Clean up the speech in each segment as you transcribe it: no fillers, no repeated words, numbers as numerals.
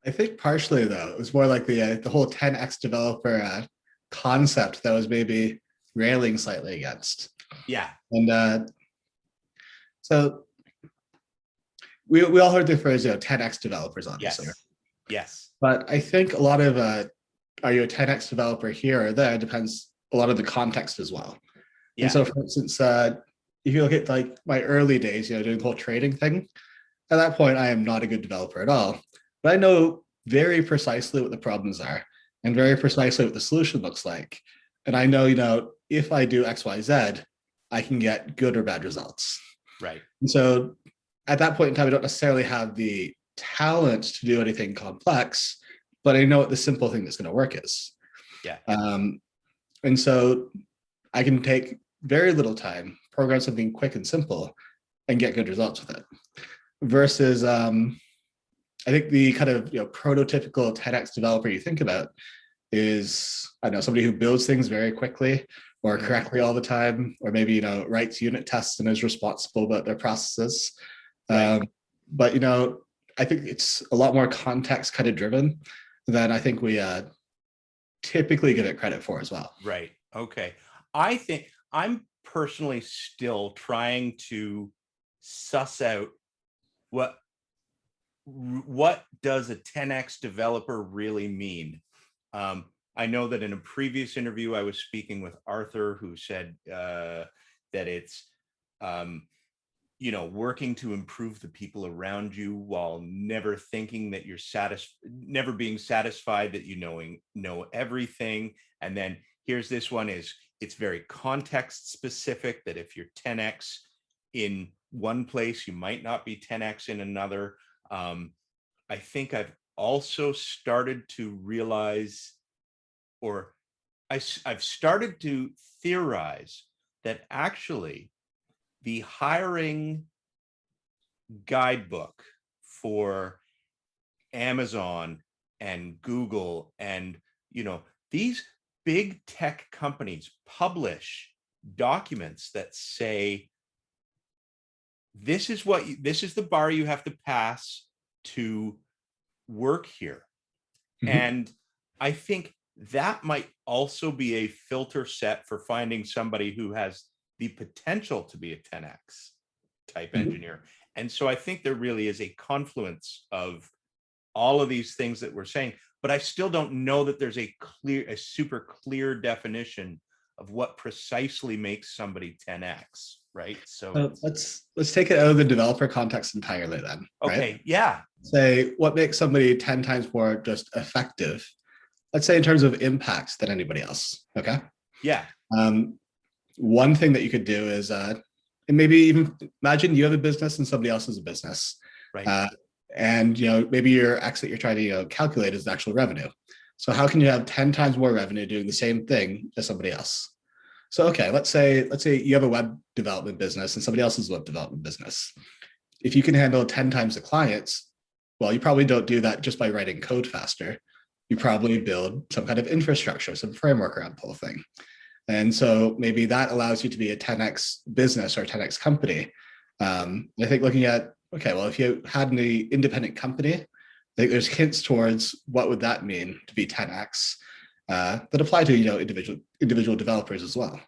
I think partially though, it was more like the whole 10x developer concept that was maybe railing slightly against. Yeah. And so we all heard the phrase, 10x developers, obviously. Yes. Yes. But I think a lot of are you a 10x developer here or there depends a lot of the context as well. Yeah. And so, for instance, if you look at like my early days, doing the whole trading thing, at that point, I am not a good developer at all. But I know very precisely what the problems are and very precisely what the solution looks like. And I know, if I do X, Y, Z, I can get good or bad results. Right. And so at that point in time, I don't necessarily have the talent to do anything complex, but I know what the simple thing that's going to work is. Yeah. And so I can take very little time, program something quick and simple, and get good results with it. Versus, I think the kind of prototypical 10x developer you think about is, I don't know, somebody who builds things very quickly or correctly all the time, or maybe writes unit tests and is responsible about their processes. Right. But I think it's a lot more context kind of driven than I think we typically give it credit for as well. Right. Okay. I think I'm personally still trying to suss out what does a 10x developer really mean. I know that in a previous interview I was speaking with Arthur, who said that it's working to improve the people around you while never thinking that you're never being satisfied that you know everything. And then here's this one it's very context specific, that if you're 10x in one place, you might not be 10x in another. I think I've also started to realize, or I've started to theorize that actually the hiring guidebook for Amazon and Google and these big tech companies publish documents that say this is the bar you have to pass to work here. Mm-hmm. And I think that might also be a filter set for finding somebody who has the potential to be a 10x type engineer. And so I think there really is a confluence of all of these things that we're saying, but I still don't know that there's a super clear definition of what precisely makes somebody 10x, right? So let's take it out of the developer context entirely then. Okay, right? Yeah. Say what makes somebody 10 times more just effective, let's say in terms of impact than anybody else, okay? Yeah. One thing that you could do is, and maybe even imagine you have a business and somebody else has a business. Right. And maybe your X that you're trying to calculate is the actual revenue. So how can you have 10 times more revenue doing the same thing as somebody else? So okay, let's say you have a web development business and somebody else's web development business. If you can handle 10 times the clients, well, you probably don't do that just by writing code faster. You probably build some kind of infrastructure, some framework around the whole thing. And so maybe that allows you to be a 10x business or a 10x company. I think looking at, okay, well, if you had an independent company, I think there's hints towards what would that mean to be 10x that apply to individual developers as well.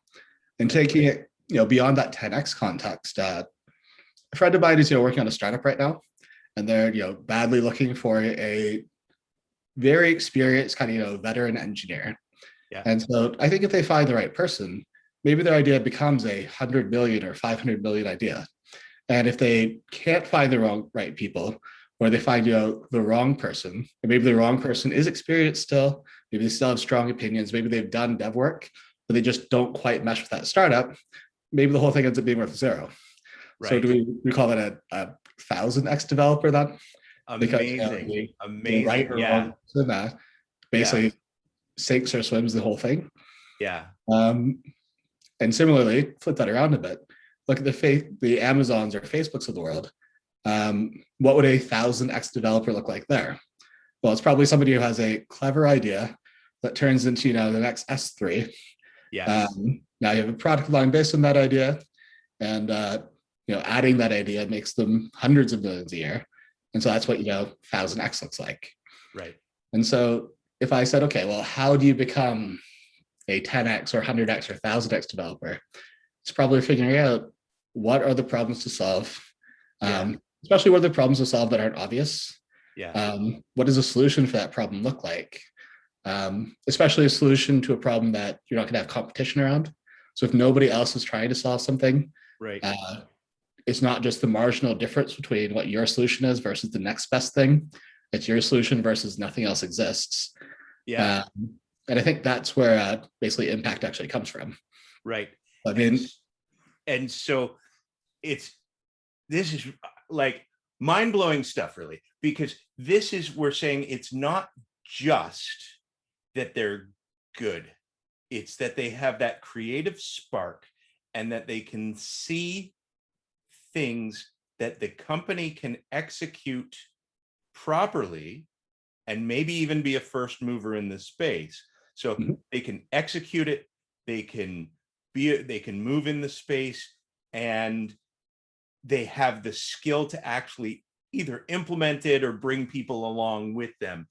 And taking it beyond that 10x context, a friend of mine is working on a startup right now, and they're badly looking for a very experienced kind of veteran engineer. Yeah. And so I think if they find the right person, maybe their idea becomes a 100 million or 500 million idea. And if they can't find the right people, or they find the wrong person, and maybe the wrong person is experienced still, maybe they still have strong opinions, maybe they've done dev work, but they just don't quite mesh with that startup, maybe the whole thing ends up being worth zero. Right. So do we call that a 1000x developer then? Amazing. Because, amazing. Right or wrong person, basically sinks or swims the whole thing. Yeah. And similarly, flip that around a bit. Look at the Amazons or Facebooks of the world. What would a 1000x developer look like there? Well, it's probably somebody who has a clever idea that turns into the next S3. Yes. Now you have a product line based on that idea, and adding that idea makes them hundreds of millions a year. And so that's what 1000x looks like. Right. And so if I said, okay, well, how do you become a 10x or 100x or 1000x developer? It's probably figuring out what are the problems to solve, Yeah. especially what are the problems to solve that aren't obvious. Yeah. What does a solution for that problem look like? Especially a solution to a problem that you're not going to have competition around. So if nobody else is trying to solve something, Right. it's not just the marginal difference between what your solution is versus the next best thing. It's your solution versus nothing else exists. Yeah. Uh, and I think that's where basically impact actually comes from. Right. I And mean, and so it's this is like mind-blowing stuff, really, because this is, we're saying it's not just that they're good, it's that they have that creative spark and that they can see things that the company can execute properly and maybe even be a first mover in this space. So mhm, they can execute it, they can they can move in the space, and they have the skill to actually either implement it or bring people along with them